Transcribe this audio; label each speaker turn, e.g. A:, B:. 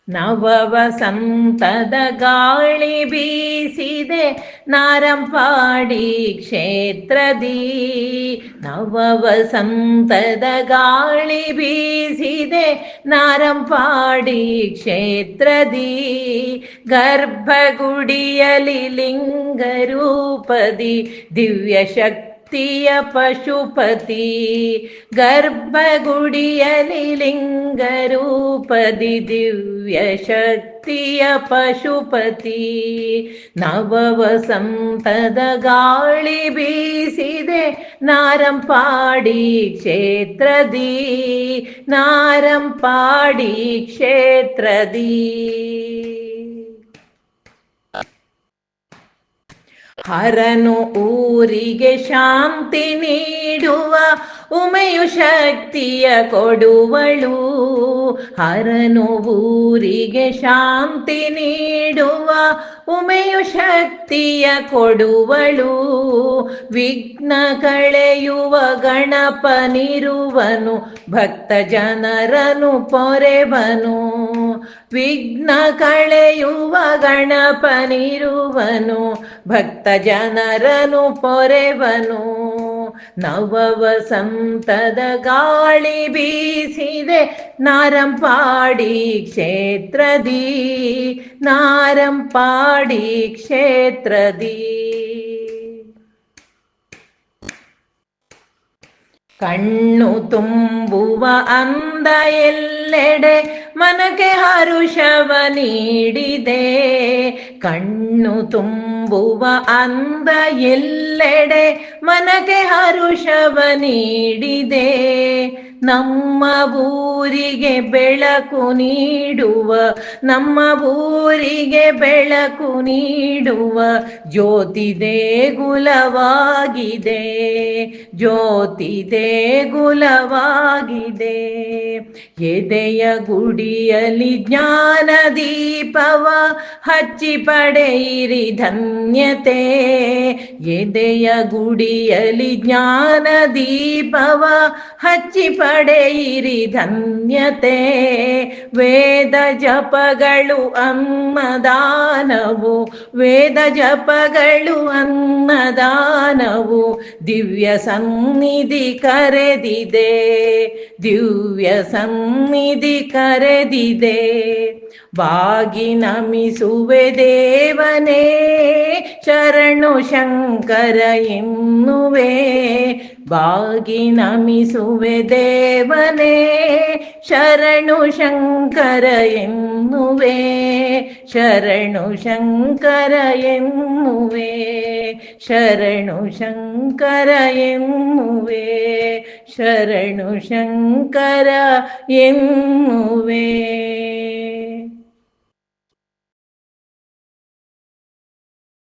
A: ನವ ವಸಂತದ ಗಾಳಿ ಬೀಸಿದೆ ನಾರಂಪಾಡಿ ಕ್ಷೇತ್ರದಿ. ನವ ವಸಂತದ ಗಾಳಿ ಬೀಸಿದೆ ನಾರಂಪಾಡಿ ಕ್ಷೇತ್ರದಿ. ಗರ್ಭಗುಡಿಯಲಿ ಲಿಂಗರೂಪದಿ ದಿವ್ಯ ಶಕ್ತಿಯ ಪಶುಪತಿ. ಗರ್ಭಗುಡಿಯಲಿ ಲಿಂಗರೂಪದಿ ದಿವ್ಯ ಶಕ್ತಿಯ ಪಶುಪತಿ. ನವ ವಸಂತದ ಗಾಳಿ ಬೀಸಿದೆ ನಾರಂಪಾಡಿ ಕ್ಷೇತ್ರದಿ. ನಾರಂಪಾಡಿ ಕ್ಷೇತ್ರದಿ. ಹರನು ಊರಿಗೆ ಶಾಂತಿ ನೀಡುವ ಉಮೆಯು ಶಕ್ತಿಯ ಕೊಡುವಳು. ಹರನು ಊರಿಗೆ ಶಾಂತಿ ನೀಡುವ ಉಮೆಯು ಶಕ್ತಿಯ ಕೊಡುವಳು. ವಿಘ್ನ ಕಳೆಯುವ ಗಣಪನಿರುವನು ಭಕ್ತ ಜನರನು ಪೊರೆವನು. ವಿಘ್ನ ಕಳೆಯುವ ಗಣಪನಿರುವನು ಭಕ್ತ ಜನರನು ಪೊರೆವನು. ನವ ವಸಂತದ ಗಾಳಿ ಬೀಸಿದೆ ನಾರಂಪಾಡಿ ಕ್ಷೇತ್ರದಿ. ನಾರಂಪಾಡಿ ಕ್ಷೇತ್ರದಿ. ಕಣ್ಣು ತುಂಬುವ ಅಂದ ಎಲ್ಲೆಡೆ ಮನಕ್ಕೆ ಹರುಷವ ನೀಡಿದೆ. ಕಣ್ಣು ತುಂಬುವ ಅಂದ ಎಲ್ಲೆಡೆ ಮನಕ್ಕೆ ಹರುಷವ ನೀಡಿದೆ. ನಮ್ಮ ಊರಿಗೆ ಬೆಳಕು ನೀಡುವ, ನಮ್ಮ ಊರಿಗೆ ಬೆಳಕು ನೀಡುವ ಜ್ಯೋತಿ ದೇಗುಲವಾಗಿದೆ. ಜ್ಯೋತಿ ದೇಗುಲವಾಗಿದೆ. ಎದೆಯ ಗುಡಿಯಲಿ ಜ್ಞಾನ ದೀಪವ ಹಚ್ಚಿ ಪಡೆಯಿರಿ ಧನ್ಯತೆ. ಎದೆಯ ಗುಡಿಯಲಿ ಜ್ಞಾನ ದೀಪವ ಹಚ್ಚಿ ಪಡೆಯಿರಿ ಧನ್ಯತೆ. ವೇದ ಜಪಗಳು ಅನ್ನದಾನವು, ವೇದ ಜಪಗಳು ಅನ್ನದಾನವು ದಿವ್ಯ ಸನ್ನಿಧಿ ಕರೆದಿದೆ. ದಿವ್ಯ ಸನ್ನಿಧಿ ಕರೆದಿದೆ. ಬಾಗಿ ನಮಿಸುವೆ ದೇವನೇ ಶರಣು ಶಂಕರ ಎನ್ನುವೆ. ಬಾಗಿ ನಮಿಸುವೆ ದೇವನೇ ಶರಣು ಶಂಕರ ಎನ್ನುವೆ. ಶರಣು ಶಂಕರ ಎನ್ನುವೆ. ಶರಣು ಶಂಕರ ಎನ್ನುವೆ. ಶರಣು ಶಂಕರ ಎನ್ನುವೆ.